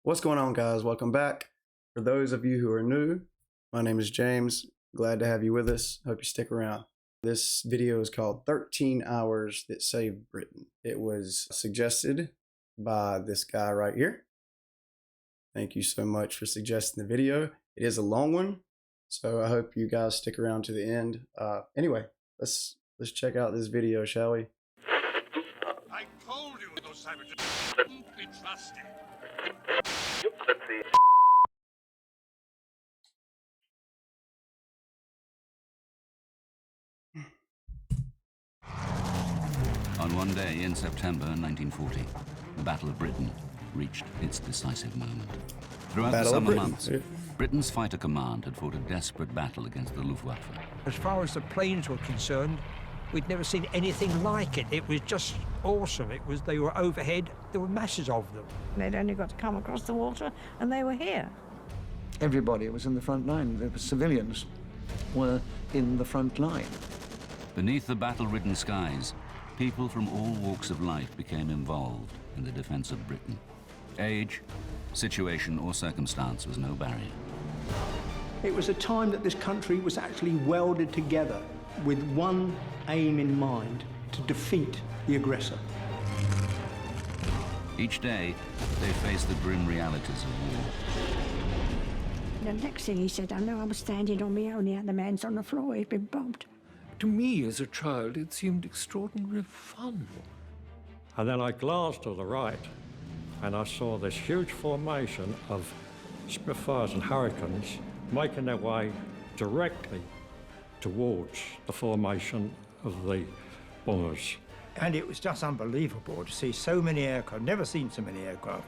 What's going on, guys? Welcome back. For those of you who are new, my name is James. Glad to have you with us. Hope you stick around. This video is called 13 Hours That Saved Britain. It was suggested by this guy right here. Thank you so much for suggesting the video. It is a long one, so I hope you guys stick around to the end. Anyway, let's check out this video, shall we? I told you those savages couldn't be trusted. On one day in September 1940, the Battle of Britain reached its decisive moment. Throughout the summer months, Britain's fighter command had fought a desperate battle against the Luftwaffe. As far as the planes were concerned, we'd never seen anything like it. It was just awesome. They were overhead, there were masses of them. They'd only got to come across the water and they were here. Everybody was in the front line. The civilians were in the front line. Beneath the battle-ridden skies, people from all walks of life became involved in the defense of Britain. Age, situation, or circumstance was no barrier. It was a time that this country was actually welded together with one aim in mind: to defeat the aggressor. Each day, they faced the grim realities of war. The next thing he said, I know I was standing on my own, the other man's on the floor, he'd been bombed. To me, as a child, it seemed extraordinarily fun. And then I glanced to the right, and I saw this huge formation of Spitfires and Hurricanes making their way directly towards the formation of the bombers. And it was just unbelievable to see so many aircraft. Never seen so many aircraft.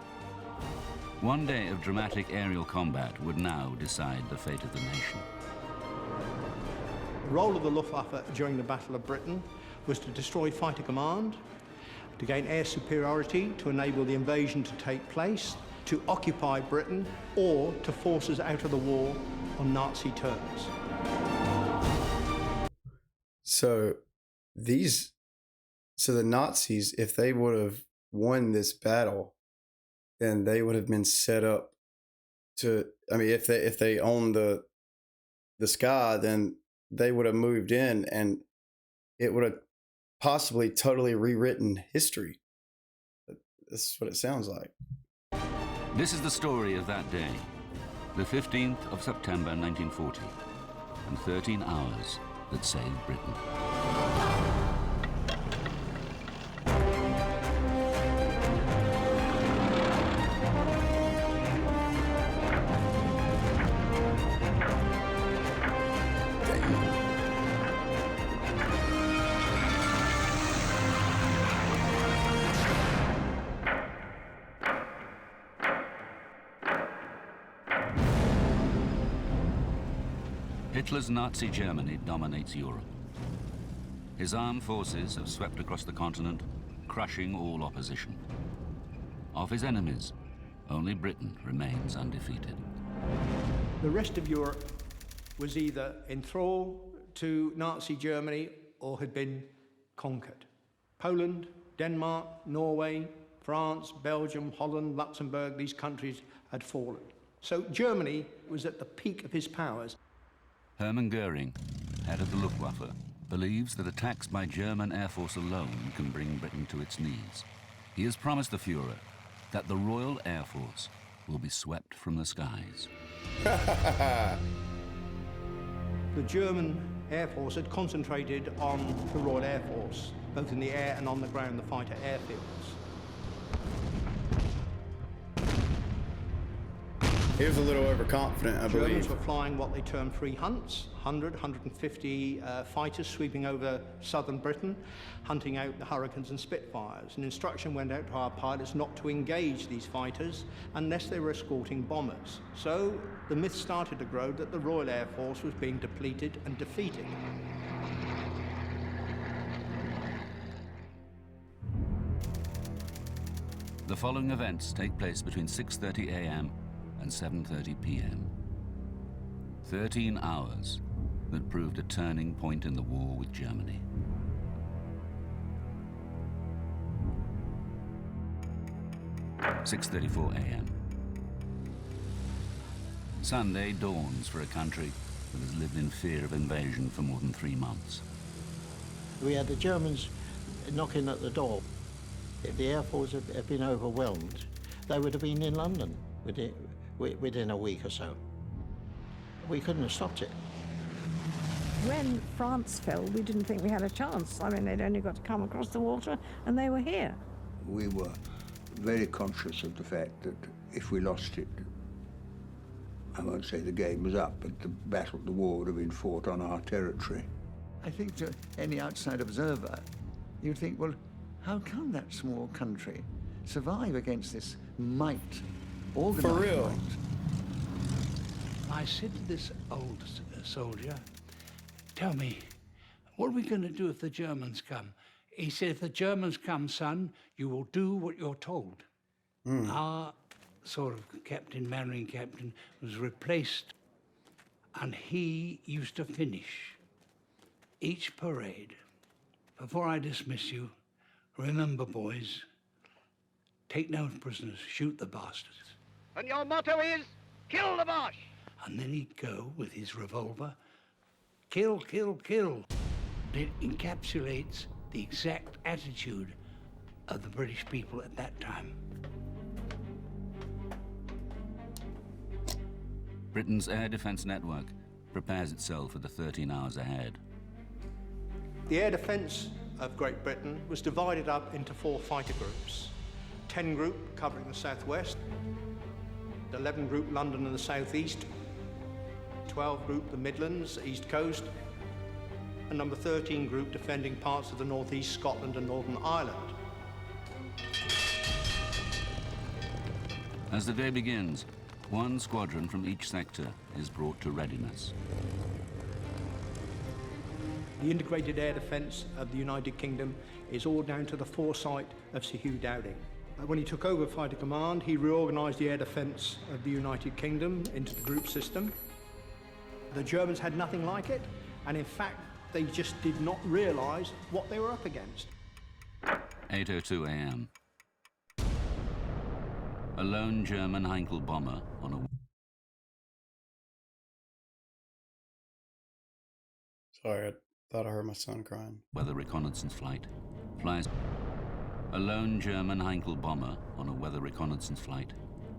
One day of dramatic aerial combat would now decide the fate of the nation. The role of the Luftwaffe during the Battle of Britain was to destroy fighter command, to gain air superiority to enable the invasion to take place, to occupy Britain, or to force us out of the war on Nazi terms. So the Nazis, if they would have won this battle, then they would have been set up to, I mean, if they owned the sky, then they would have moved in and it would have possibly totally rewritten history. That's what it sounds like. This is the story of that day, the 15th of September 1940, and 13 hours that saved Britain. Hitler's Nazi Germany dominates Europe. His armed forces have swept across the continent, crushing all opposition. Of his enemies, only Britain remains undefeated. The rest of Europe was either in thrall to Nazi Germany or had been conquered. Poland, Denmark, Norway, France, Belgium, Holland, Luxembourg, these countries had fallen. So Germany was at the peak of his powers. Hermann Goering, head of the Luftwaffe, believes that attacks by German Air Force alone can bring Britain to its knees. He has promised the Führer that the Royal Air Force will be swept from the skies. The German Air Force had concentrated on the Royal Air Force, both in the air and on the ground, the fighter airfields. He was a little overconfident, I believe. Germans were flying what they termed free hunts, 100, 150 fighters sweeping over southern Britain, hunting out the Hurricanes and Spitfires. An instruction went out to our pilots not to engage these fighters unless they were escorting bombers. So the myth started to grow that the Royal Air Force was being depleted and defeated. The following events take place between 6:30 a.m. and 7:30 p.m. 13 hours that proved a turning point in the war with Germany. 6:34 a.m. Sunday dawns for a country that has lived in fear of invasion for more than 3 months. We had the Germans knocking at the door. If the Air Force had been overwhelmed, they would have been in London within a week or so. We couldn't have stopped it. When France fell, we didn't think we had a chance. I mean, they'd only got to come across the water and they were here. We were very conscious of the fact that if we lost it, I won't say the game was up, but the war would have been fought on our territory. I think to any outside observer, you'd think, well, how can that small country survive against this might, organized For real. might? I said to this old soldier, tell me, what are we going to do if the Germans come? He said, if the Germans come, son, you will do what you're told. Our sort of captain, marine captain, was replaced, and he used to finish each parade. Before I dismiss you, remember, boys, take no prisoners, shoot the bastards. And your motto is, kill the Boche! And then he'd go with his revolver, kill, kill, kill. It encapsulates the exact attitude of the British people at that time. Britain's air defence network prepares itself for the 13 hours ahead. The air defence of Great Britain was divided up into 4 fighter groups. 10 group covering the southwest, 11 group London and the southeast, 12 group the Midlands, east coast, and number 13 group defending parts of the northeast, Scotland and Northern Ireland. As the day begins, 1 squadron from each sector is brought to readiness. The integrated air defence of the United Kingdom is all down to the foresight of Sir Hugh Dowding. When he took over Fighter Command, he reorganised the air defence of the United Kingdom into the group system. The Germans had nothing like it, and in fact, they just did not realise what they were up against. 8:02 a.m. A lone German Heinkel bomber on a... Sorry, I thought I heard my son crying. weather reconnaissance flight flies. A lone German Heinkel bomber on a weather reconnaissance flight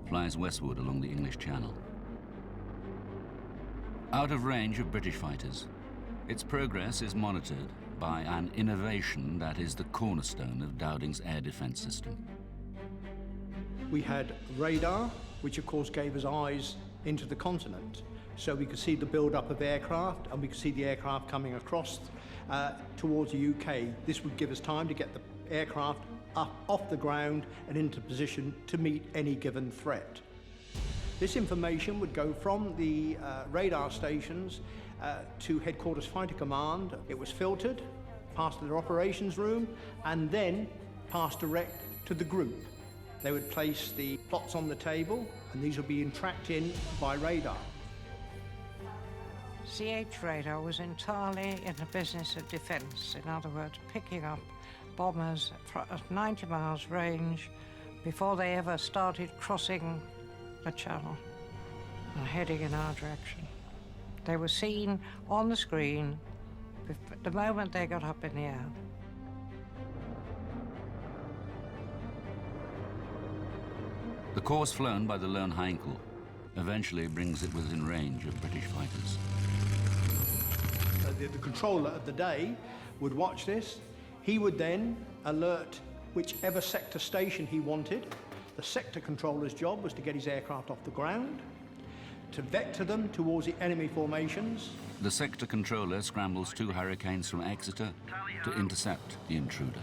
flies westward along the English Channel. Out of range of British fighters, its progress is monitored by an innovation that is the cornerstone of Dowding's air defence system. We had radar, which of course gave us eyes into the continent. So we could see the build-up of aircraft, and we could see the aircraft coming across towards the UK. This would give us time to get the aircraft up off the ground and into position to meet any given threat. This information would go from the radar stations to Headquarters Fighter Command. It was filtered, passed to their operations room, and then passed direct to the group. They would place the plots on the table, and these would be tracked in by radar. CH radar was entirely in the business of defence, in other words, picking up bombers at 90 miles range before they ever started crossing the channel and heading in our direction. They were seen on the screen the moment they got up in the air. The course flown by the lone Heinkel eventually brings it within range of British fighters. The controller of the day would watch this. He would then alert whichever sector station he wanted. The sector controller's job was to get his aircraft off the ground, to vector them towards the enemy formations. The sector controller scrambles 2 Hurricanes from Exeter to intercept the intruder.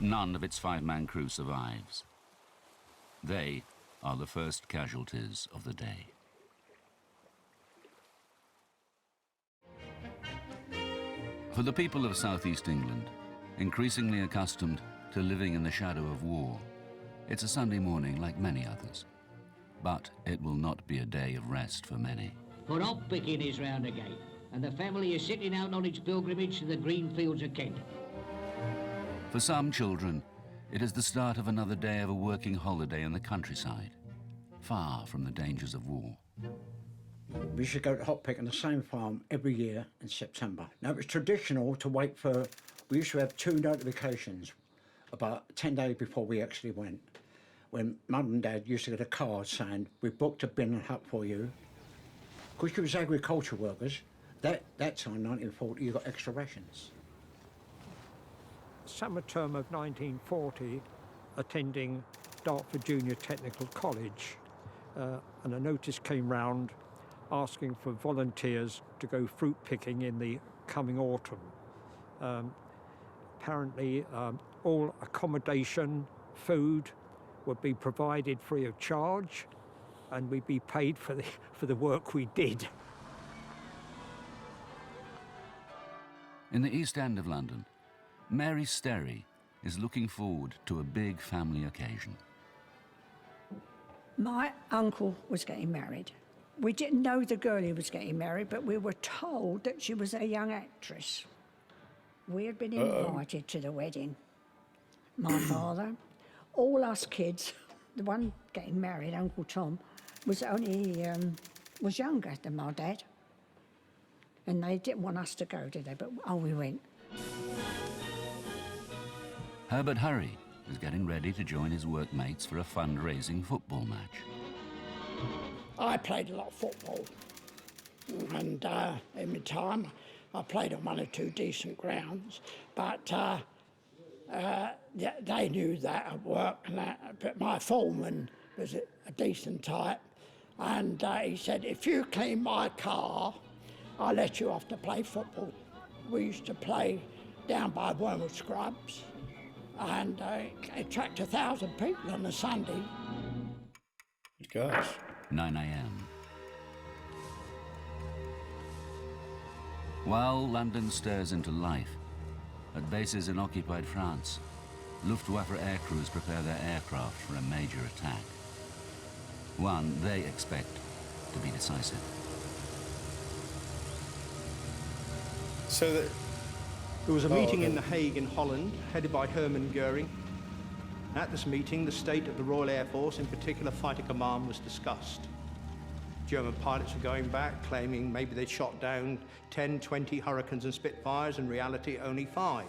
None of its 5-man crew survives. They are the first casualties of the day. For the people of southeast England, increasingly accustomed to living in the shadow of war, it's a Sunday morning like many others. But it will not be a day of rest for many. For hop picking is round again, and the family is setting out on its pilgrimage to the green fields of Kent. For some children, it is the start of another day of a working holiday in the countryside, far from the dangers of war. We used to go to hop pick on the same farm every year in September. Now, it was traditional to wait for, we used to have 2 notifications about 10 days before we actually went, when Mum and Dad used to get a card saying, we booked a bin and hut for you. Because you was agriculture workers, that time, 1940, you got extra rations. Summer term of 1940, attending Dartford Junior Technical College, and a notice came round asking for volunteers to go fruit picking in the coming autumn. Apparently, all accommodation, food would be provided free of charge, and we'd be paid for the work we did. In the East End of London, Mary Sterry is looking forward to a big family occasion. My uncle was getting married. We didn't know the girl he was getting married, but we were told that she was a young actress. We had been invited to the wedding. My father, all us kids, the one getting married, Uncle Tom, was only was younger than my dad. And they didn't want us to go, did they? But, oh, we went. Herbert Hurry is getting ready to join his workmates for a fundraising football match. I played a lot of football, and in my time I played on 1 or 2 decent grounds, but they knew that at work, and that, but my foreman was a decent type, and he said, if you clean my car, I'll let you off to play football. We used to play down by Wormwood Scrubs, and it attracted 1,000 people on a Sunday. Gosh. 9 a.m. While London stirs into life, at bases in occupied France, Luftwaffe aircrews prepare their aircraft for a major attack. One they expect to be decisive. So that... There was a meeting in The Hague in Holland, headed by Hermann Goering. At this meeting, the state of the Royal Air Force, in particular Fighter Command, was discussed. German pilots were going back, claiming maybe they'd shot down 10, 20 Hurricanes and Spitfires, in reality only 5.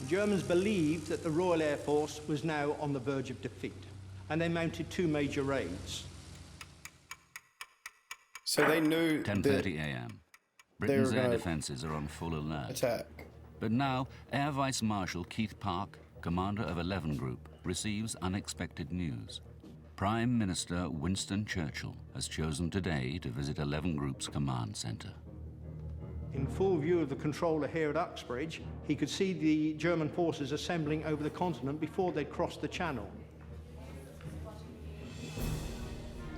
The Germans believed that the Royal Air Force was now on the verge of defeat, and they mounted 2 major raids. So they knew 10:30 a.m. Britain's air defences are on full alert. Attack. But now, Air Vice Marshal Keith Park, commander of 11 Group, receives unexpected news. Prime Minister Winston Churchill has chosen today to visit 11 Group's command centre. In full view of the controller here at Uxbridge, he could see the German forces assembling over the continent before they'd crossed the Channel.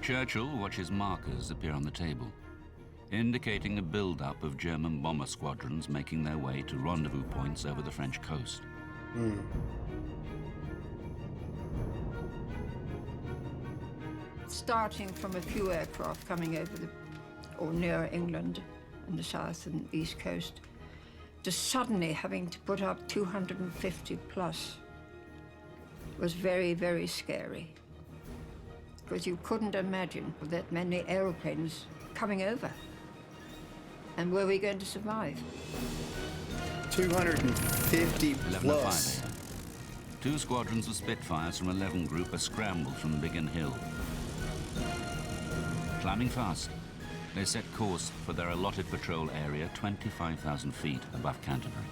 Churchill watches markers appear on the table, indicating a build-up of German bomber squadrons making their way to rendezvous points over the French coast. Starting from a few aircraft coming over or near England and the south and east coast, to suddenly having to put up 250 plus was very, very scary. Because you couldn't imagine that many aeroplanes coming over. And were we going to survive? 250 plus. 2 squadrons of Spitfires from 11 Group are scrambled from Biggin Hill. Climbing fast, they set course for their allotted patrol area 25,000 feet above Canterbury.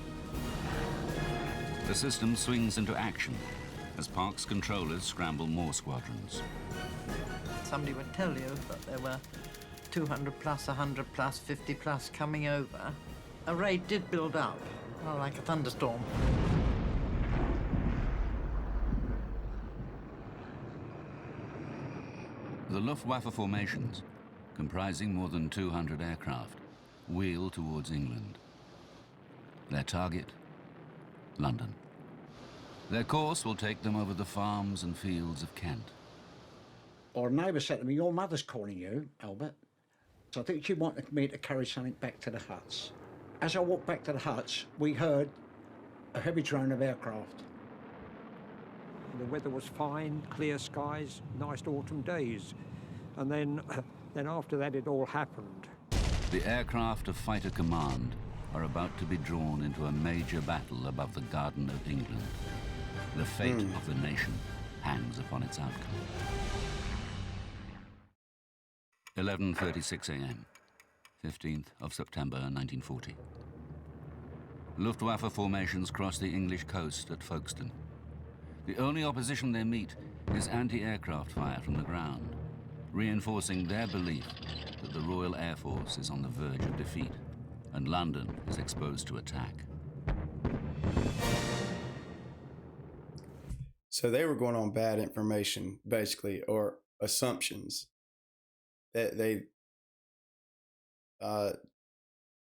The system swings into action as Park's controllers scramble more squadrons. Somebody would tell you that there were 200 plus, 100 plus, 50 plus coming over. A raid did build up, well, like a thunderstorm. The Luftwaffe formations, comprising more than 200 aircraft, wheel towards England. Their target, London. Their course will take them over the farms and fields of Kent. Or a neighbour said to me, your mother's calling you, Albert. So I think she wanted me to carry something back to the huts. As I walked back to the huts, we heard a heavy drone of aircraft. The weather was fine, clear skies, nice autumn days. And then after that, it all happened. The aircraft of Fighter Command are about to be drawn into a major battle above the Garden of England. The fate of the nation hangs upon its outcome. 11:36 a.m., 15th of September 1940. Luftwaffe formations cross the English coast at Folkestone. The only opposition they meet is anti-aircraft fire from the ground, reinforcing their belief that the Royal Air Force is on the verge of defeat and London is exposed to attack. So they were going on bad information, basically, or assumptions that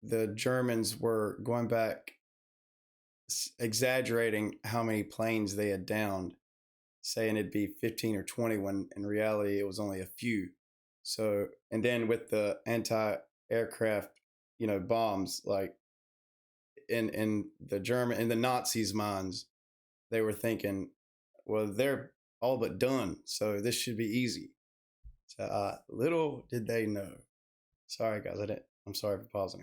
the Germans were going back, exaggerating how many planes they had downed, saying it'd be 15 or 20 when in reality it was only a few. So, and then with the anti-aircraft, bombs, like in the Nazis' minds, they were thinking, well, they're all but done, so this should be easy. So little did they know. Sorry, guys, I'm sorry for pausing.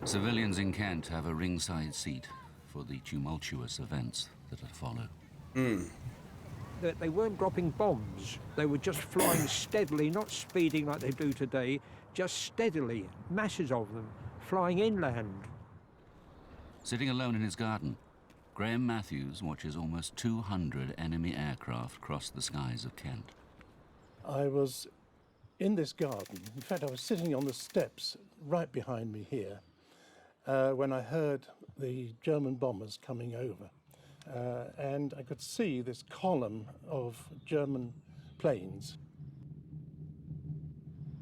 Civilians in Kent have a ringside seat for the tumultuous events that had followed. They weren't dropping bombs. They were just flying steadily, not speeding like they do today, just steadily, masses of them, flying inland. Sitting alone in his garden, Graham Matthews watches almost 200 enemy aircraft cross the skies of Kent. I was in this garden. In fact, I was sitting on the steps right behind me here when I heard the German bombers coming over. And I could see this column of German planes.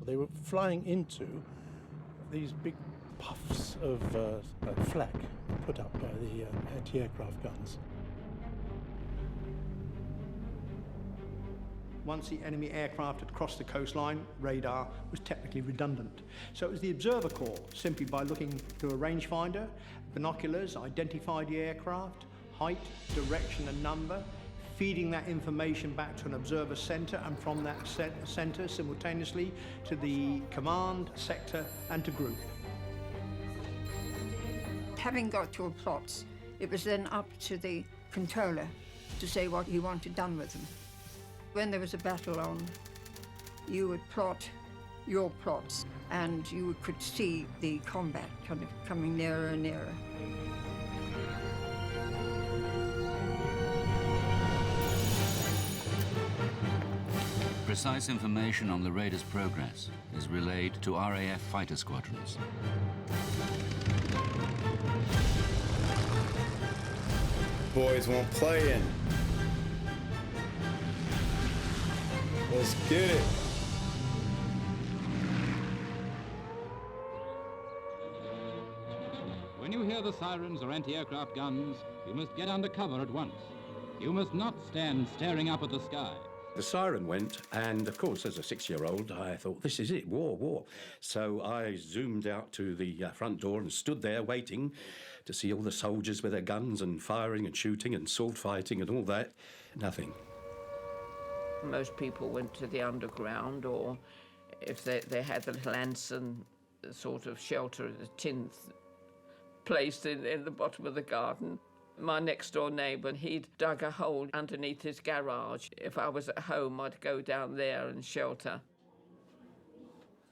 They were flying into these big puffs of flak put up by the anti-aircraft guns. Once the enemy aircraft had crossed the coastline, radar was technically redundant. So it was the observer corps, simply by looking through a rangefinder, binoculars, identified the aircraft, height, direction and number, feeding that information back to an observer center, and from that center simultaneously to the command, sector and to group. Having got your plots, it was then up to the controller to say what he wanted done with them. When there was a battle on, you would plot your plots, and you could see the combat kind of coming nearer and nearer. Precise information on the raiders' progress is relayed to RAF fighter squadrons. Boys won't play in. Let's get it. When you hear the sirens or anti-aircraft guns, you must get under cover at once. You must not stand staring up at the sky. The siren went, and of course, as a 6-year-old, I thought, this is it, war, war. So I zoomed out to the front door and stood there waiting to see all the soldiers with their guns and firing and shooting and sword fighting and all that. Nothing. Most people went to the underground, or if they had the little Anson sort of shelter, the tin placed in the bottom of the garden. My next-door neighbour, he'd dug a hole underneath his garage. If I was at home, I'd go down there and shelter.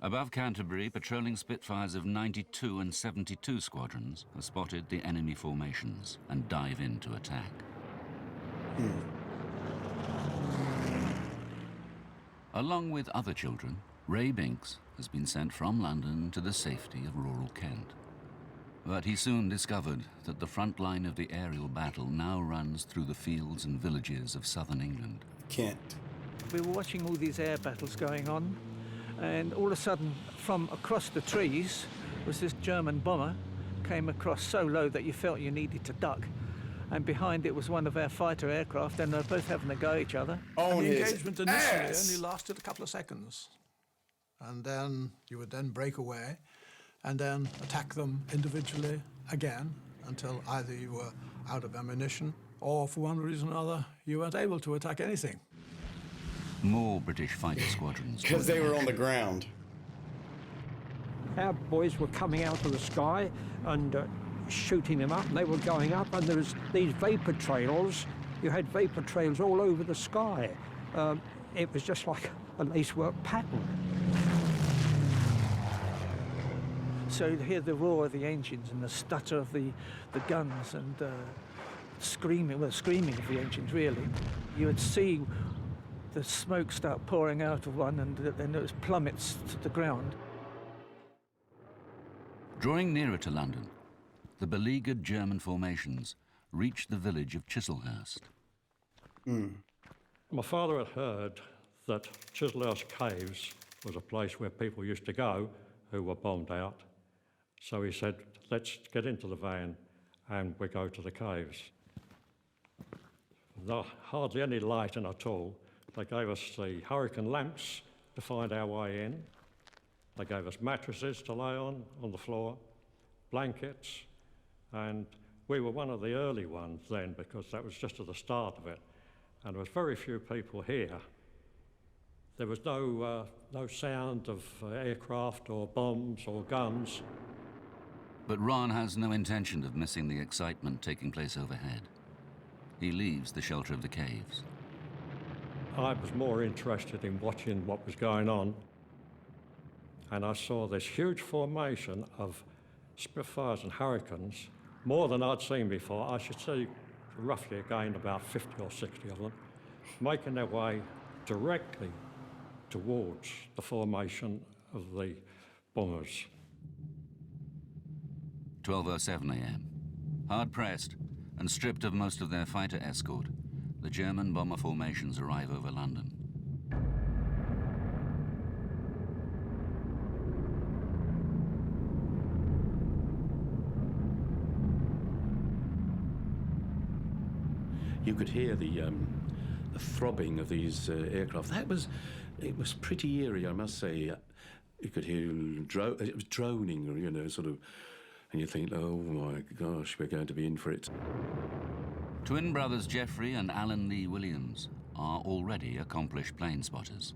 Above Canterbury, patrolling Spitfires of 92 and 72 squadrons have spotted the enemy formations and dive in to attack. Along with other children, Ray Binks has been sent from London to the safety of rural Kent. But he soon discovered that the front line of the aerial battle now runs through the fields and villages of southern England. Kent. We were watching all these air battles going on, and all of a sudden, from across the trees, was this German bomber, came across so low that you felt you needed to duck. and behind it was one of our fighter aircraft, and they're both having a go at each other. On the his engagement initially ass. only lasted a couple of seconds. And then you would then break away and then attack them individually again until either you were out of ammunition or, for one reason or another, you weren't able to attack anything. More British fighter squadrons. Because they were on the ground. Our boys were coming out of the sky and shooting them up, and they were going up, and there was these vapour trails. You had vapour trails all over the sky. It was just like a lacework pattern. So you'd hear the roar of the engines and the stutter of the guns and screaming of the engines, really. You would see the smoke start pouring out of one, and then it was plummets to the ground. Drawing nearer to London, the beleaguered German formations reached the village of Chislehurst. My father had heard that Chislehurst Caves was a place where people used to go who were bombed out. So he said, let's get into the van and we go to the caves. Hardly any light in at all. They gave us the hurricane lamps to find our way in. They gave us mattresses to lay on the floor, blankets, and we were one of the early ones then because that was just at the start of it. And there was very few people here. There was no sound of aircraft or bombs or guns. But Ron has no intention of missing the excitement taking place overhead. He leaves the shelter of the caves. I was more interested in watching what was going on, and I saw this huge formation of Spitfires and Hurricanes, more than I'd seen before. I should say roughly again about 50 or 60 of them, making their way directly towards the formation of the bombers. 12:07 a.m. Hard pressed and stripped of most of their fighter escort, the German bomber formations arrive over London. You could hear the throbbing of these aircraft. It was pretty eerie, I must say. You could hear it was droning, you know, sort of, and you think, oh my gosh, we're going to be in for it. Twin brothers Geoffrey and Alan Lee Williams are already accomplished plane spotters.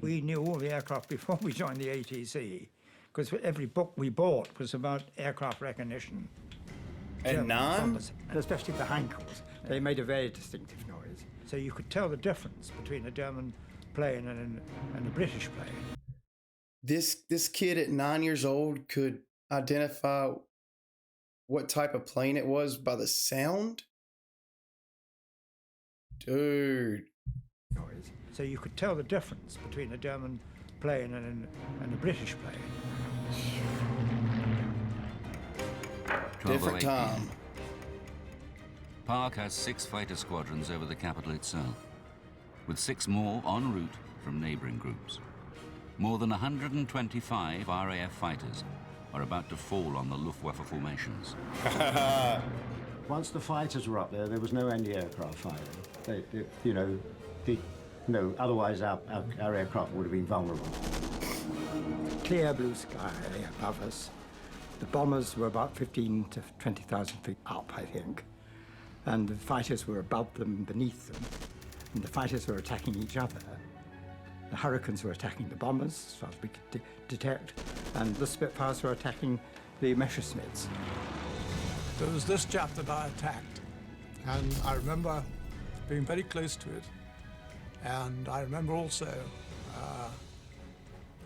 We knew all the aircraft before we joined the ATC, because every book we bought was about aircraft recognition. And none? And especially the Heinkels. They made a very distinctive noise. So you could tell the difference between a German plane and a British plane. This kid at 9 years old could identify what type of plane it was by the sound? Dude. Noise. So you could tell the difference between a German plane and a British plane. Different time. Park has 6 fighter squadrons over the capital itself, with 6 more en route from neighbouring groups. More than 125 RAF fighters are about to fall on the Luftwaffe formations. Once the fighters were up there was no anti-aircraft fighting. Otherwise our aircraft would have been vulnerable. Clear blue sky above us. The bombers were about 15 to 20,000 feet up, I think. And the fighters were above them, beneath them. And the fighters were attacking each other. The Hurricanes were attacking the bombers, as far as we could detect. And the Spitfires were attacking the Messerschmitts. There was this chap that I attacked, and I remember being very close to it. And I remember also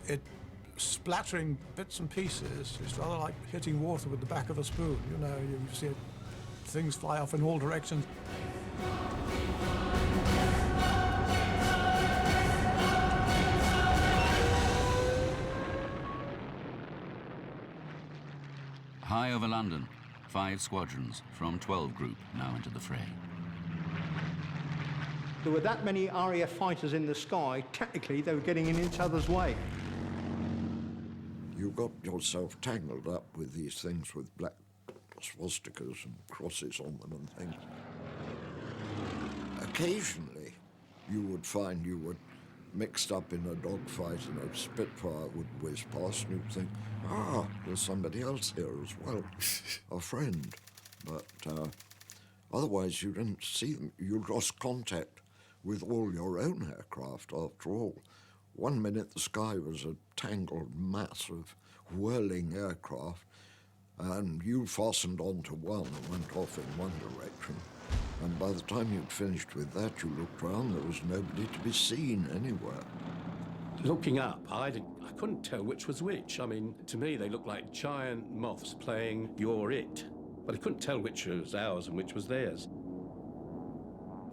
it splattering bits and pieces. It's rather like hitting water with the back of a spoon. You know, you see things fly off in all directions. High over London, 5 squadrons from 12 Group now into the fray. There were that many RAF fighters in the sky, technically they were getting in each other's way. You got yourself tangled up with these things with black swastikas and crosses on them and things. Occasionally, you would find you were mixed up in a dogfight and a Spitfire would whiz past and you'd think, there's somebody else here as well, a friend. But otherwise you didn't see them. You lost contact with all your own aircraft after all. 1 minute the sky was a tangled mass of whirling aircraft and you fastened onto one and went off in one direction. And by the time you'd finished with that, you looked round, there was nobody to be seen anywhere. Looking up, I couldn't tell which was which. I mean, to me, they looked like giant moths playing You're It. But I couldn't tell which was ours and which was theirs.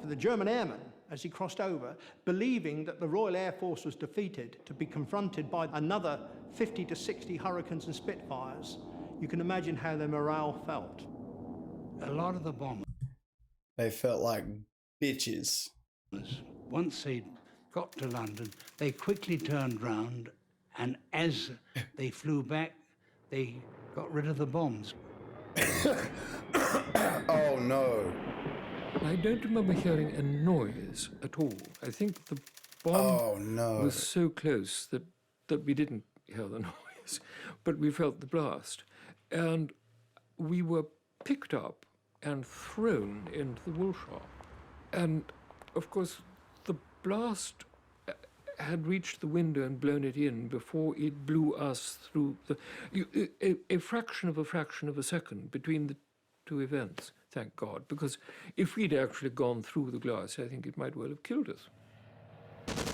For the German airman, as he crossed over, believing that the Royal Air Force was defeated, to be confronted by another 50 to 60 Hurricanes and Spitfires, you can imagine how their morale felt. A lot of the bombers, they felt like bitches. once they got to London, they quickly turned round, and as they flew back, they got rid of the bombs. Oh no. I don't remember hearing a noise at all. I think the bomb was so close that we didn't hear the noise, but we felt the blast. And we were picked up and thrown into the wool shop. And, of course, the blast had reached the window and blown it in before it blew us through a fraction of a second between the two events, thank God, because if we'd actually gone through the glass, I think it might well have killed us.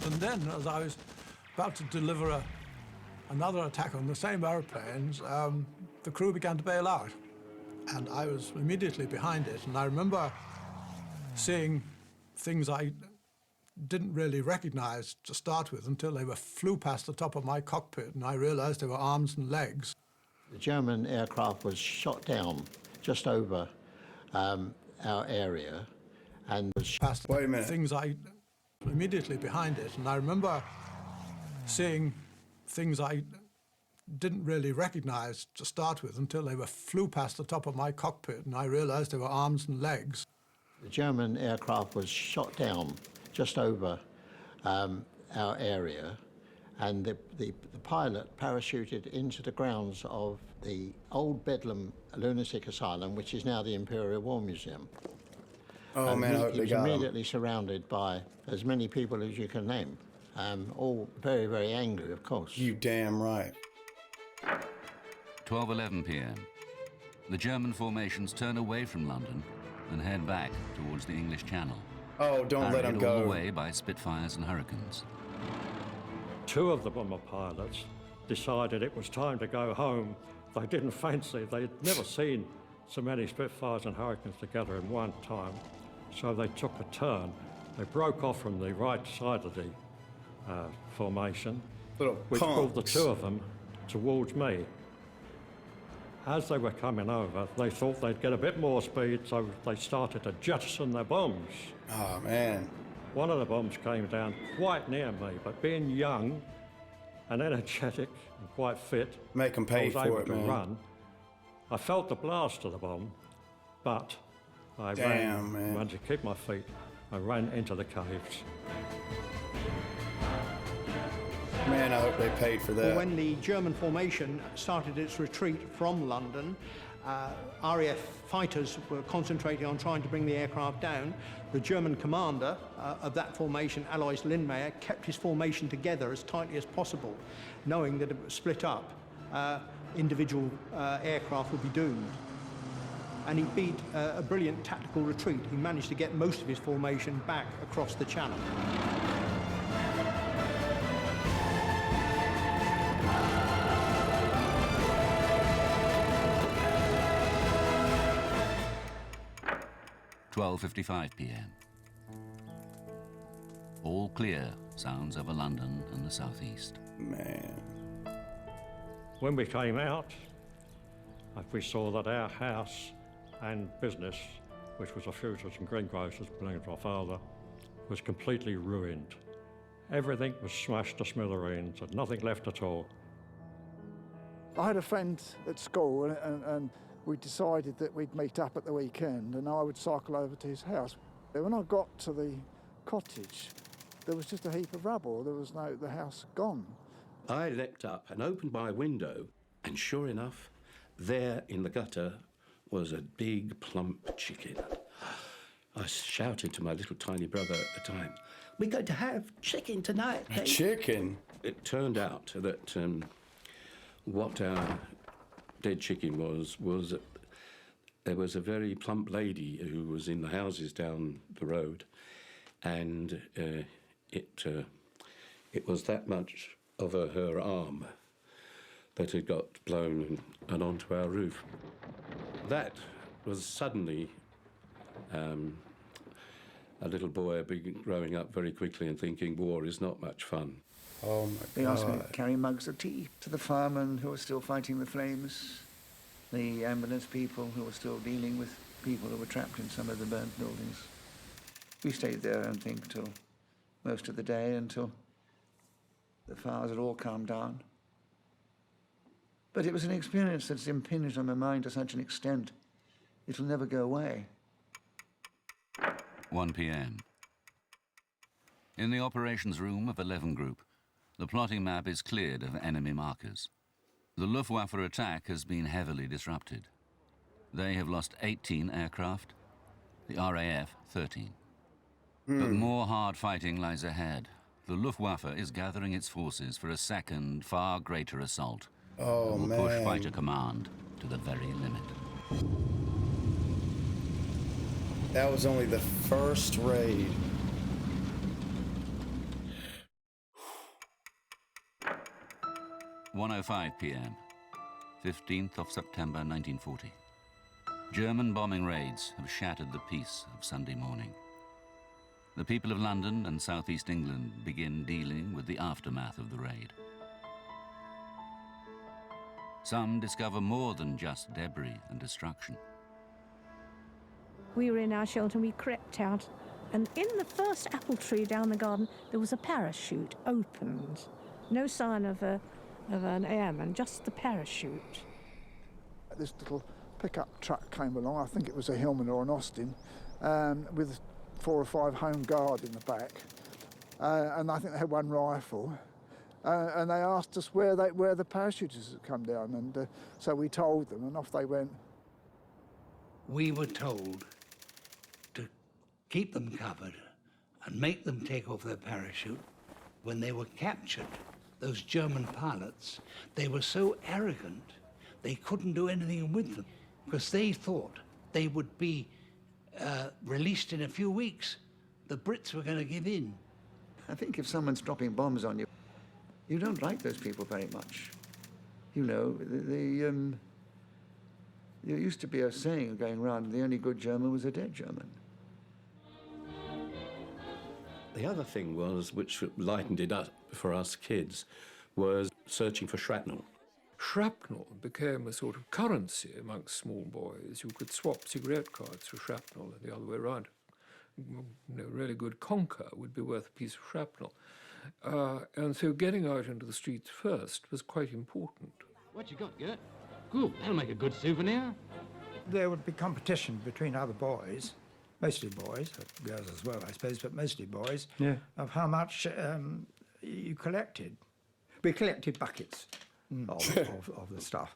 And then, as I was about to deliver another attack on the same airplanes, the crew began to bail out. And I was immediately behind it. And I remember seeing things I didn't really recognize to start with until they flew past the top of my cockpit and I realized they were arms and legs. The German aircraft was shot down just over our area and was past things I immediately behind it. And I remember seeing things I didn't really recognize to start with until they flew past the top of my cockpit and I realized they were arms and legs. The German aircraft was shot down just over our area, and the pilot parachuted into the grounds of the old Bedlam lunatic asylum, which is now the Imperial War Museum. Oh man, I hope he they was got him. immediately surrounded by as many people as you can name, all very, very angry, of course. You damn right. 12:11 p.m. The German formations turn away from London and head back towards the English Channel. Oh, don't let them Carried all go. the way by Spitfires and Hurricanes. Two of the bomber pilots decided it was time to go home. They didn't fancy, they'd never seen so many Spitfires and Hurricanes together in one time. So they took a turn. They broke off from the right side of the formation, which pulled the two of them towards me. As they were coming over, they thought they'd get a bit more speed, so they started to jettison their bombs. Oh, man. One of the bombs came down quite near me, but being young and energetic and quite fit, make them pay I was for able it, to man. run. I felt the blast of the bomb, but I managed to keep my feet. I ran into the caves. Man, I hope they paid for that. Well, when the German formation started its retreat from London, RAF fighters were concentrating on trying to bring the aircraft down. The German commander of that formation, Alois Lindmayr, kept his formation together as tightly as possible, knowing that if it was split up, individual aircraft would be doomed. And he beat a brilliant tactical retreat. He managed to get most of his formation back across the channel. (12:55 p.m.) All clear sounds over London and the southeast. Man. When we came out, we saw that our house and business, which was a fruiter's and greengrocers belonging to our father, was completely ruined. Everything was smashed to smithereens, and nothing left at all. I had a friend at school, and we decided that we'd meet up at the weekend and I would cycle over to his house. When I got to the cottage, there was just a heap of rubble. There was the house gone. I leapt up and opened my window, and sure enough, there in the gutter was a big plump chicken. I shouted to my little tiny brother at the time, "We're going to have chicken tonight, A chicken? It turned out that what our dead chicken was that there was a very plump lady who was in the houses down the road, and it was that much of her arm that had got blown and onto our roof. That was suddenly a little boy growing up very quickly and thinking war is not much fun. Oh my They asked me to carry mugs of tea to the firemen who were still fighting the flames, the ambulance people who were still dealing with people who were trapped in some of the burnt buildings. We stayed there, I think, till most of the day, until the fires had all calmed down. But it was an experience that's impinged on my mind to such an extent, it'll never go away. 1 p.m. In the operations room of 11 Group, the plotting map is cleared of enemy markers. The Luftwaffe attack has been heavily disrupted. They have lost 18 aircraft, the RAF 13. But more hard fighting lies ahead. The Luftwaffe is gathering its forces for a second, far greater assault. Oh, will man. push Fighter Command to the very limit. That was only the first raid. (1:05 p.m., 15th of September 1940. German bombing raids have shattered the peace of Sunday morning. The people of London and southeast England begin dealing with the aftermath of the raid. Some discover more than just debris and destruction. We were in our shelter and we crept out, and in the first apple tree down the garden there was a parachute opened. No sign of an airman, just the parachute. This little pickup truck came along, I think it was a Hillman or an Austin, with 4 or 5 Home Guard in the back, and I think they had 1 rifle. And they asked us where the parachutists had come down, and so we told them, and off they went. We were told to keep them covered and make them take off their parachute. When they were captured, those German pilots, they were so arrogant, they couldn't do anything with them, because they thought they would be released in a few weeks. The Brits were going to give in. I think if someone's dropping bombs on you, you don't like those people very much. You know, there used to be a saying going around, the only good German was a dead German. The other thing was, which lightened it up for us kids, was searching for shrapnel. Shrapnel became a sort of currency amongst small boys. You could swap cigarette cards for shrapnel and the other way around. You know, really good conker would be worth a piece of shrapnel. And so getting out into the streets first was quite important. What you got, Gert? Good, that'll make a good souvenir. There would be competition between other boys, mostly boys, girls as well, I suppose, but mostly boys, of how much you collected. We collected buckets of the stuff.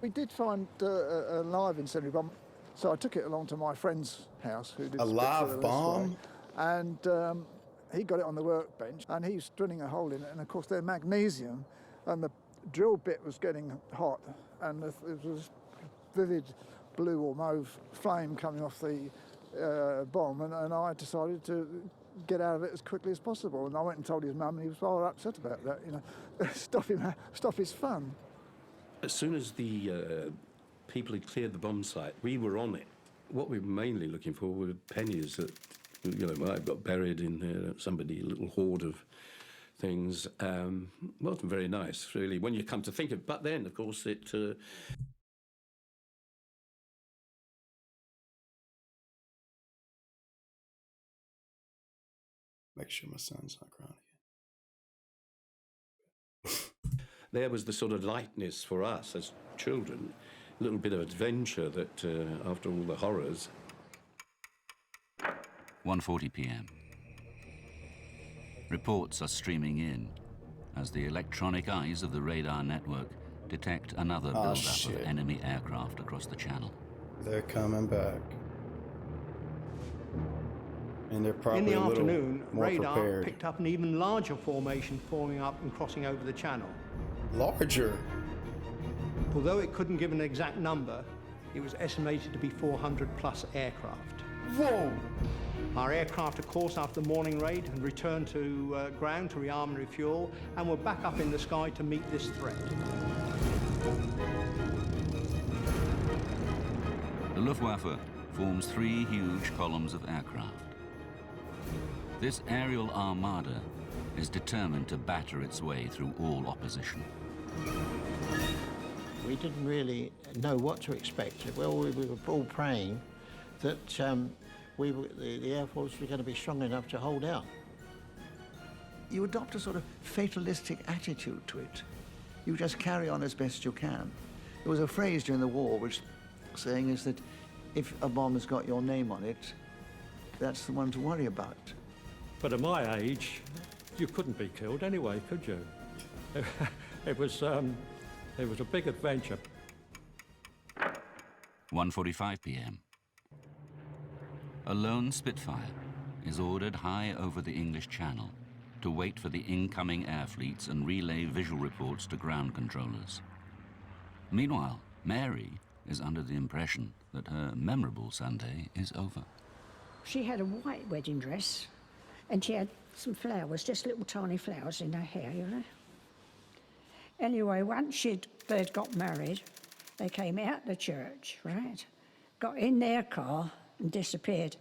We did find a live incendiary bomb, so I took it along to my friend's house, who did a live bomb, and he got it on the workbench, and he was drilling a hole in it, and of course they're magnesium, and the drill bit was getting hot, and it was vivid blue or mauve flame coming off the bomb, and I decided to get out of it as quickly as possible. And I went and told his mum, and he was rather upset about that. You know, stop his fun. As soon as the people had cleared the bomb site, we were on it. What we were mainly looking for were pennies that, you know, might have got buried in somebody, a little hoard of things. Wasn't very nice, really, when you come to think of it. But then, of course, it... Make sure my son's not crying There was the sort of lightness for us as children, a little bit of adventure that, after all the horrors. 1:40 p.m. Reports are streaming in as the electronic eyes of the radar network detect another build-up of enemy aircraft across the channel. They're coming back. And they're probably In the a little afternoon, more radar prepared. picked up an even larger formation forming up and crossing over the channel. Larger? Although it couldn't give an exact number, it was estimated to be 400 plus aircraft. Whoa! Our aircraft, of course, after the morning raid, had returned to ground to rearm and refuel, and were back up in the sky to meet this threat. The Luftwaffe forms 3 huge columns of aircraft. This aerial armada is determined to batter its way through all opposition. We didn't really know what to expect. Well, we were all praying that the Air Force was going to be strong enough to hold out. You adopt a sort of fatalistic attitude to it. You just carry on as best you can. There was a phrase during the war which saying is that if a bomb has got your name on it, that's the one to worry about. But at my age, you couldn't be killed anyway, could you? It was a big adventure. 1:45 p.m. A lone Spitfire is ordered high over the English Channel to wait for the incoming air fleets and relay visual reports to ground controllers. Meanwhile, Mary is under the impression that her memorable Sunday is over. She had a white wedding dress, and she had some flowers, just little tiny flowers in her hair, you know. Anyway, once they'd got married, they came out the church, right? Got in their car and disappeared.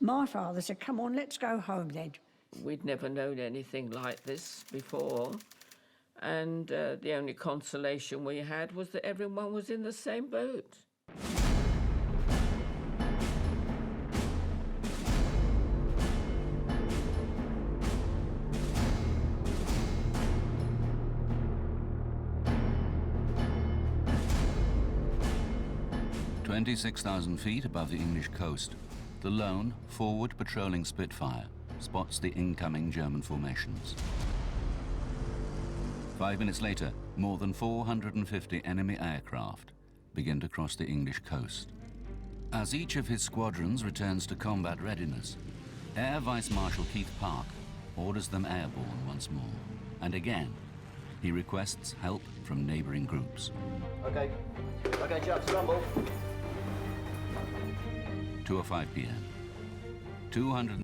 My father said, "Come on, let's go home then." We'd never known anything like this before, and the only consolation we had was that everyone was in the same boat. "26,000 feet above the English coast, the lone, forward patrolling Spitfire spots the incoming German formations. 5 minutes later, more than 450 enemy aircraft begin to cross the English coast. As each of his squadrons returns to combat readiness, Air Vice Marshal Keith Park orders them airborne once more. And again, he requests help from neighboring groups. Okay, Chuck, scramble. 2:05 p.m. 200.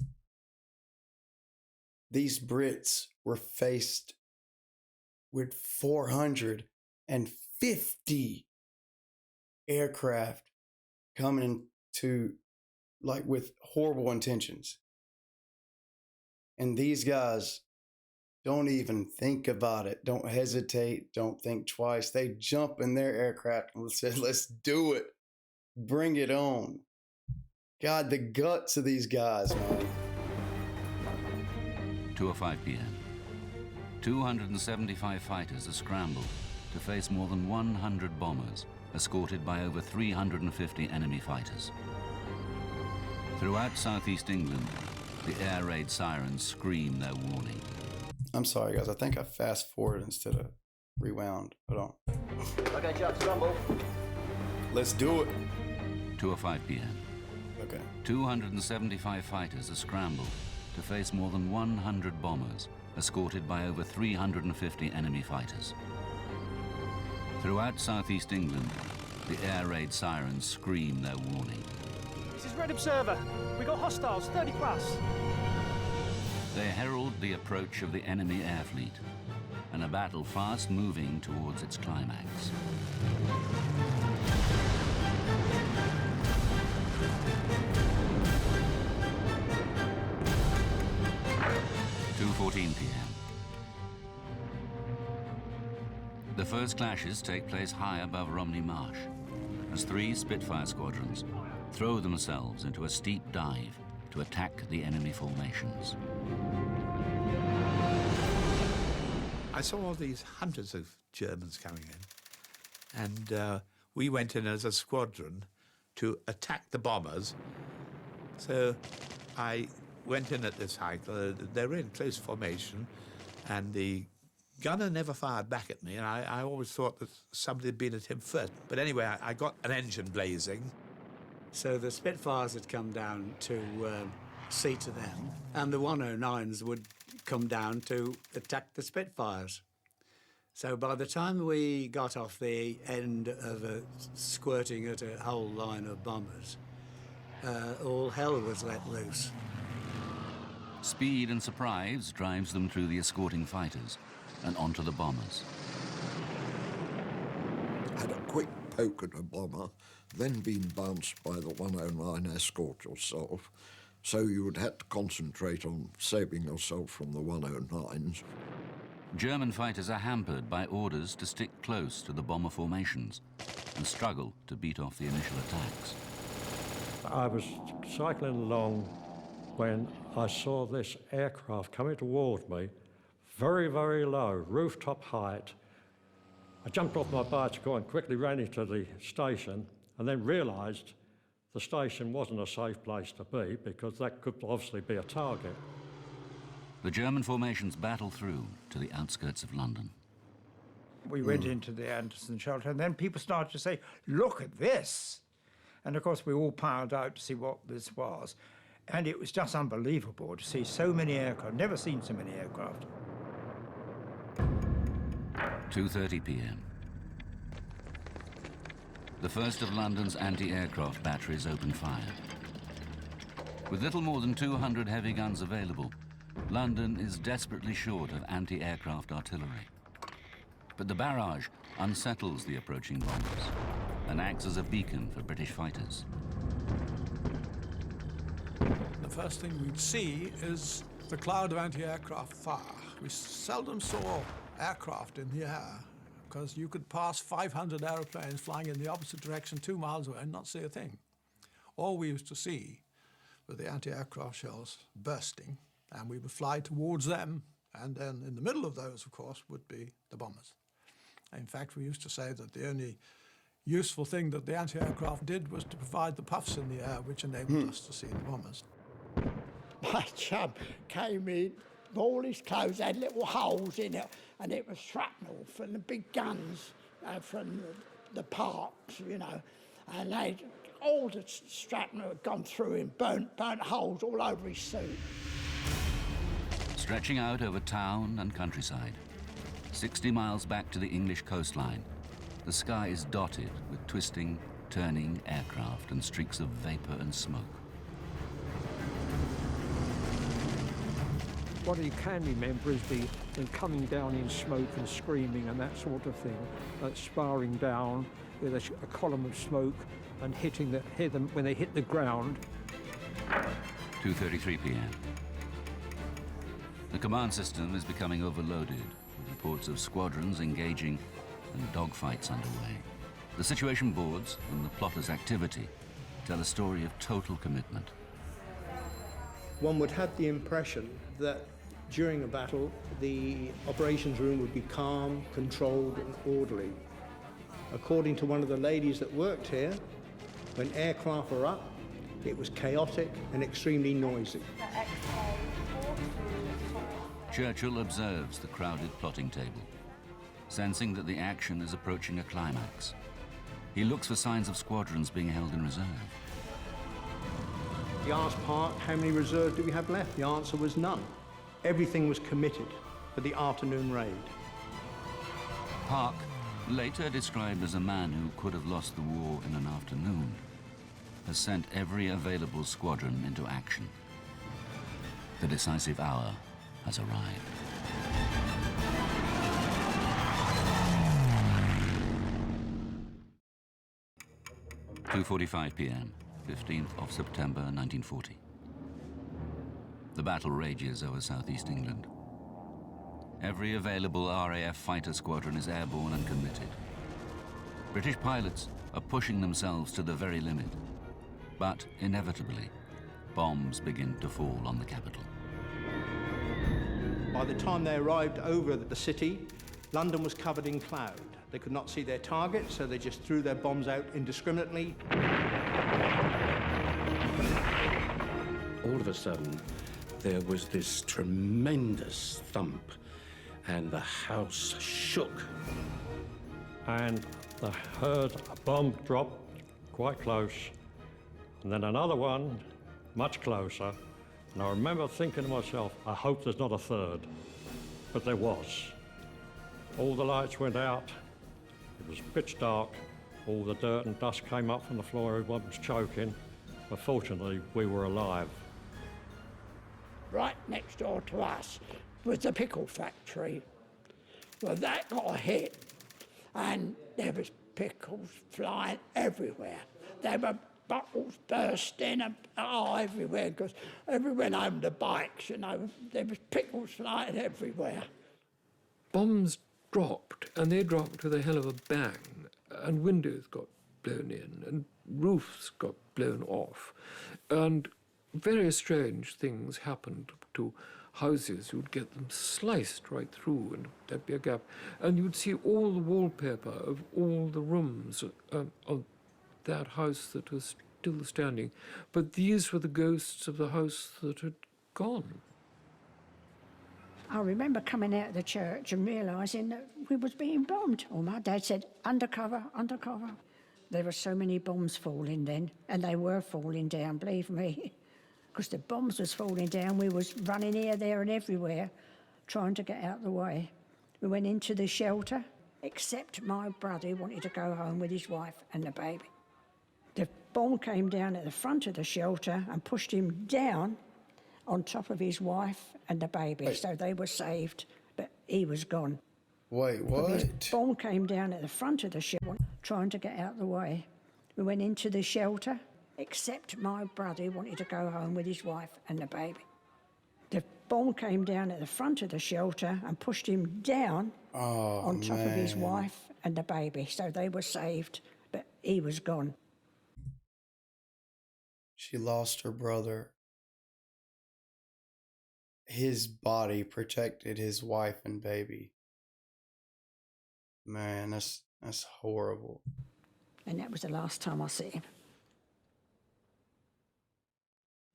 These Brits were faced with 450 aircraft coming to, like, with horrible intentions. And these guys don't even think about it, don't hesitate, don't think twice. They jump in their aircraft and say, "Let's do it. Bring it on." God, the guts of these guys, man. 2:05 p.m. 275 fighters are scrambled to face more than 100 bombers, escorted by over 350 enemy fighters. Throughout southeast England, the air raid sirens scream their warning. I'm sorry, guys. I think I fast forwarded instead of rewound. Hold on. Okay, Chuck, scramble. Let's do it. 2:05 p.m. Okay. 275 fighters are scrambled to face more than 100 bombers, escorted by over 350 enemy fighters. Throughout southeast England, the air raid sirens scream their warning. This is Red Observer. We got hostiles, 30 plus. They herald the approach of the enemy air fleet, and a battle fast moving towards its climax. .14 p.m. The first clashes take place high above Romney Marsh, as 3 Spitfire squadrons throw themselves into a steep dive to attack the enemy formations. I saw all these hunters of Germans coming in. And we went in as a squadron to attack the bombers. So I went in at this height. They were in close formation, and the gunner never fired back at me, and I always thought that somebody had been at him first. But anyway, I got an engine blazing. So the Spitfires had come down to see to them, and the 109s would come down to attack the Spitfires. So by the time we got off the end of squirting at a whole line of bombers, all hell was let loose. Speed and surprise drives them through the escorting fighters and onto the bombers. Had a quick poke at a bomber, then been bounced by the 109 escort yourself, so you would have to concentrate on saving yourself from the 109s. German fighters are hampered by orders to stick close to the bomber formations and struggle to beat off the initial attacks. I was cycling along when I saw this aircraft coming towards me, very, very low, rooftop height. I jumped off my bicycle and quickly ran into the station, and then realised the station wasn't a safe place to be because that could obviously be a target. The German formations battle through to the outskirts of London. We went into the Anderson shelter, and then people started to say, "Look at this!" And of course, we all piled out to see what this was. And it was just unbelievable to see so many aircraft. Never seen so many aircraft. 2:30 p.m. The first of London's anti-aircraft batteries open fire. With little more than 200 heavy guns available, London is desperately short of anti-aircraft artillery. But the barrage unsettles the approaching bombers and acts as a beacon for British fighters. The first thing we'd see is the cloud of anti-aircraft fire. We seldom saw aircraft in the air because you could pass 500 aeroplanes flying in the opposite direction 2 miles away and not see a thing. All we used to see were the anti-aircraft shells bursting, and we would fly towards them, and then in the middle of those, of course, would be the bombers. In fact, we used to say that the only useful thing that the anti-aircraft did was to provide the puffs in the air, which enabled us to see the bombers. My chum came in, all his clothes had little holes in it, and it was shrapnel from the big guns from the parks, you know, and all the shrapnel had gone through him, burnt holes all over his suit. Stretching out over town and countryside, 60 miles back to the English coastline, the sky is dotted with twisting, turning aircraft and streaks of vapor and smoke. What you can remember is them coming down in smoke and screaming and that sort of thing, sparring down with a column of smoke and hit them when they hit the ground. 2:33 p.m. The command system is becoming overloaded, with reports of squadrons engaging and dogfights underway. The situation boards and the plotters' activity tell a story of total commitment. One would have the impression that during a battle, the operations room would be calm, controlled, and orderly. According to one of the ladies that worked here, when aircraft were up, it was chaotic and extremely noisy. Churchill observes the crowded plotting table, sensing that the action is approaching a climax. He looks for signs of squadrons being held in reserve. He asked Park, how many reserves do we have left? The answer was none. Everything was committed for the afternoon raid. Park, later described as a man who could have lost the war in an afternoon, has sent every available squadron into action. The decisive hour has arrived. (2:45 p.m., 15th of September 1940. The battle rages over southeast England. Every available RAF fighter squadron is airborne and committed. British pilots are pushing themselves to the very limit, but inevitably, bombs begin to fall on the capital. By the time they arrived over the city, London was covered in cloud. They could not see their target, so they just threw their bombs out indiscriminately. All of a sudden, there was this tremendous thump, and the house shook. And I heard a bomb drop quite close, and then another one much closer. And I remember thinking to myself, I hope there's not a third. But there was. All the lights went out. It was pitch dark. All the dirt and dust came up from the floor. Everyone was choking. But fortunately, we were alive. Right next door to us was the pickle factory. Well, that got a hit, and there was pickles flying everywhere. There were bottles bursting everywhere, because everyone owned the bikes, you know. There was pickles flying everywhere. Bombs dropped, and they dropped with a hell of a bang, and windows got blown in, and roofs got blown off, and very strange things happened to houses. You'd get them sliced right through, and there'd be a gap, and you'd see all the wallpaper of all the rooms of that house that was still standing. But these were the ghosts of the house that had gone. I remember coming out of the church and realising that we was being bombed. Or my dad said, undercover, undercover. There were so many bombs falling then, and they were falling down, believe me. Because the bombs was falling down, we was running here, there and everywhere, trying to get out of the way. We went into the shelter, except my brother who wanted to go home with his wife and the baby. The bomb came down at the front of the shelter and pushed him down on top of his wife and the baby. Wait. So they were saved, but he was gone. Wait, what? The bomb came down at the front of the shelter, trying to get out of the way. We went into the shelter, except my brother who wanted to go home with his wife and the baby. The bomb came down at the front of the shelter and pushed him down on top of his wife and the baby. So they were saved, but he was gone. She lost her brother. His body protected his wife and baby. Man, that's horrible. And that was the last time I see him.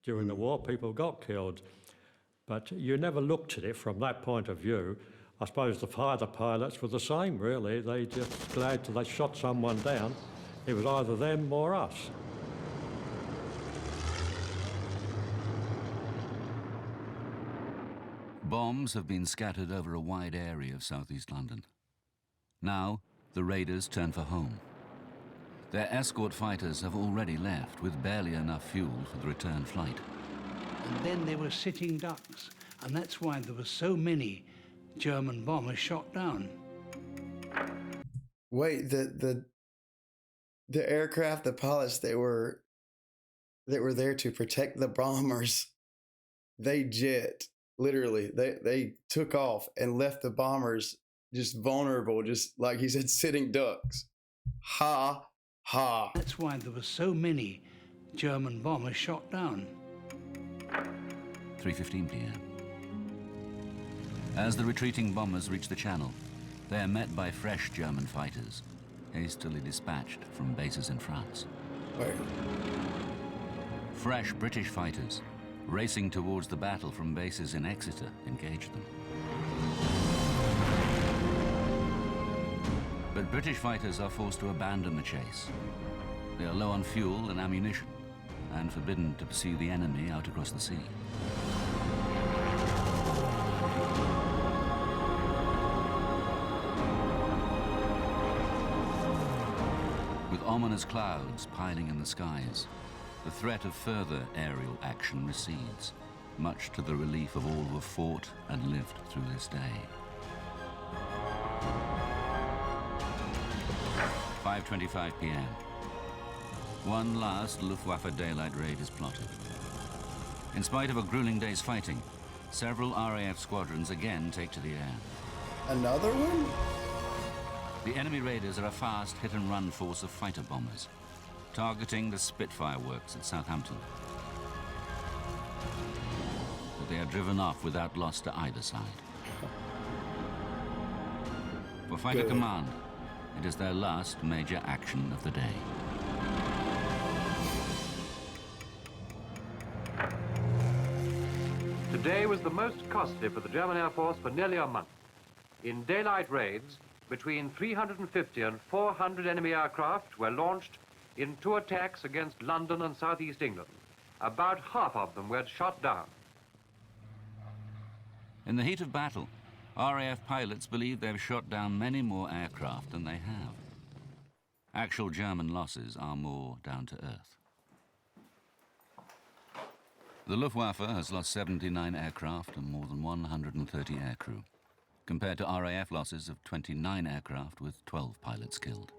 During the war, people got killed, but you never looked at it from that point of view. I suppose the fighter pilots were the same, really. They just glad till they shot someone down. It was either them or us. Bombs have been scattered over a wide area of southeast London. Now, the raiders turn for home. Their escort fighters have already left with barely enough fuel for the return flight. And then there were sitting ducks, and that's why there were so many German bombers shot down. Wait, the aircraft, the pilots that were there to protect the bombers, they took off and left the bombers just vulnerable, just like he said, sitting ducks. Ha, ha. That's why there were so many German bombers shot down. 3:15 p.m. As the retreating bombers reach the channel, they are met by fresh German fighters, hastily dispatched from bases in France. Wait. Fresh British fighters, racing towards the battle from bases in Exeter, engage them. But British fighters are forced to abandon the chase. They are low on fuel and ammunition, and forbidden to pursue the enemy out across the sea. With ominous clouds piling in the skies, the threat of further aerial action recedes, much to the relief of all who have fought and lived through this day. 5:25 p.m. One last Luftwaffe daylight raid is plotted. In spite of a grueling day's fighting, several RAF squadrons again take to the air. Another one? The enemy raiders are a fast hit-and-run force of fighter bombers, targeting the Spitfire works at Southampton. But they are driven off without loss to either side. For Fighter Command, it is their last major action of the day. Today was the most costly for the German Air Force for nearly a month. In daylight raids, between 350 and 400 enemy aircraft were launched in 2 attacks against London and southeast England. About half of them were shot down. In the heat of battle, RAF pilots believe they've shot down many more aircraft than they have. Actual German losses are more down to earth. The Luftwaffe has lost 79 aircraft and more than 130 aircrew, compared to RAF losses of 29 aircraft with 12 pilots killed.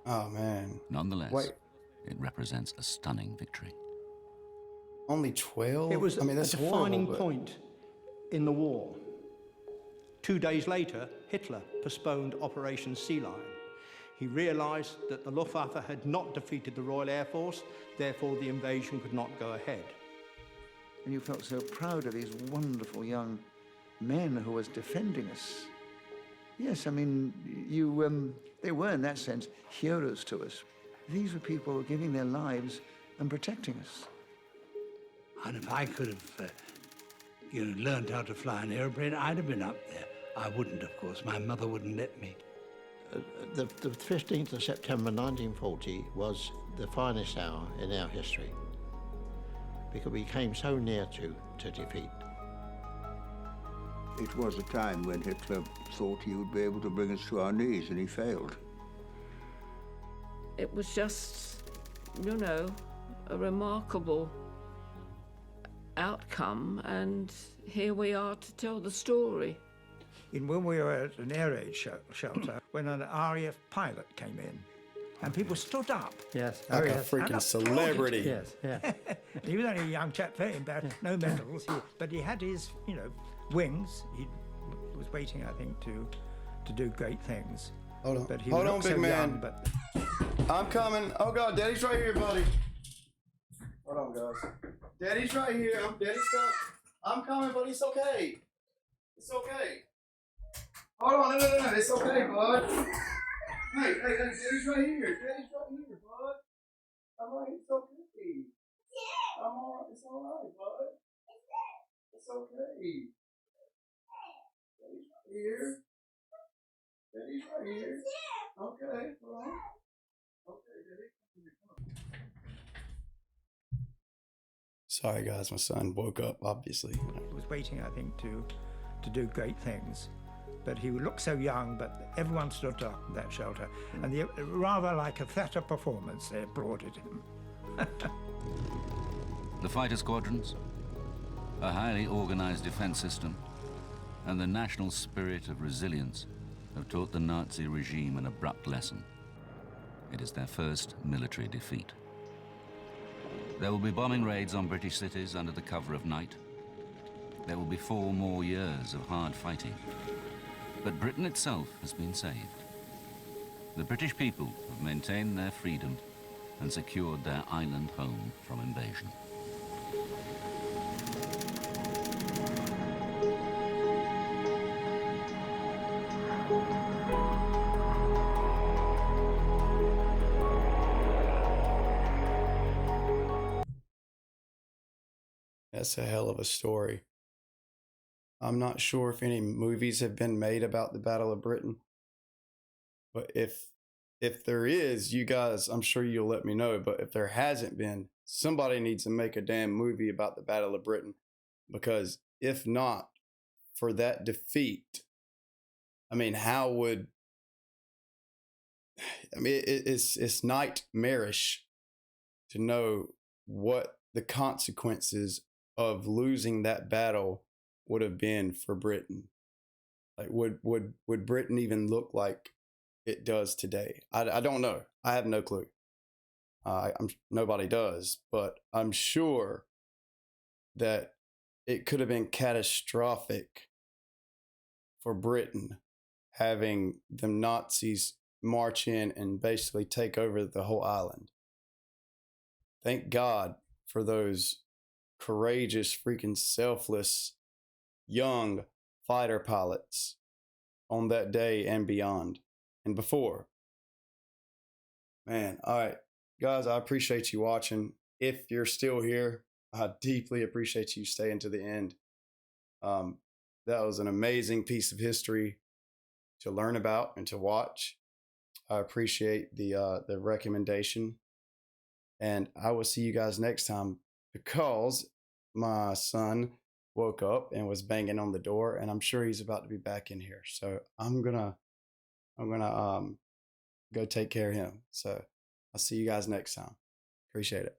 Oh, man. Nonetheless, it represents a stunning victory. Only 12? It was I mean, that's a defining horrible, point in the war. 2 days later, Hitler postponed Operation Sea Lion. He realized that the Luftwaffe had not defeated the Royal Air Force, therefore the invasion could not go ahead. And you felt so proud of these wonderful young men who was defending us. Yes, I mean, they were, in that sense, heroes to us. These were people giving their lives and protecting us. And if I could have, learned how to fly an airplane, I'd have been up there. I wouldn't, of course. My mother wouldn't let me. The 15th of September 1940 was the finest hour in our history, because we came so near to defeat. It was a time when Hitler thought he would be able to bring us to our knees, and he failed. It was just, a remarkable outcome, and here we are to tell the story. When we were at an air raid shelter, when an RAF pilot came in, and people stood up. Yes. Like a freaking celebrity. Yes, yeah. He was only a young chap, very embarrassed, no medals, but he had his, wings. He was waiting, I think, to do great things. Hold on. But he Hold on, looked big so man. young, but... I'm coming. Oh, God, Daddy's right here, buddy. Hold on, guys. Daddy's right here. Daddy's coming. I'm coming, buddy. It's okay. It's okay. Hold on. No. It's okay, bud. Hey, Daddy's right here. Daddy's right here, bud. I'm right. It's okay. I'm all right. It's all right, bud. It's okay. Daddy's right here. Daddy's right here. Okay, hold on. Okay, Daddy. Sorry, guys. My son woke up, obviously. He was waiting, I think, to do great things. But he looked so young, but everyone stood up in that shelter. And rather like a theatre performance, they applauded him. The fighter squadrons, a highly organized defense system, and the national spirit of resilience have taught the Nazi regime an abrupt lesson. It is their first military defeat. There will be bombing raids on British cities under the cover of night. There will be 4 more years of hard fighting. But Britain itself has been saved. The British people have maintained their freedom and secured their island home from invasion. That's a hell of a story. I'm not sure if any movies have been made about the Battle of Britain, but if there is, you guys, I'm sure you'll let me know. But if there hasn't been, somebody needs to make a damn movie about the Battle of Britain, because if not for that defeat, I mean, it's nightmarish to know what the consequences of losing that battle would have been for Britain. Like, would Britain even look like it does today? I don't know. I have no clue. Nobody does, but I'm sure that it could have been catastrophic for Britain having the Nazis march in and basically take over the whole island. Thank God for those courageous, freaking selfless, young fighter pilots on that day and beyond and before. Man, all right. Guys, I appreciate you watching. If you're still here, I deeply appreciate you staying to the end. That was an amazing piece of history to learn about and to watch. I appreciate the recommendation. And I will see you guys next time, because my son woke up and was banging on the door, and I'm sure he's about to be back in here. So I'm gonna go take care of him. So I'll see you guys next time. Appreciate it.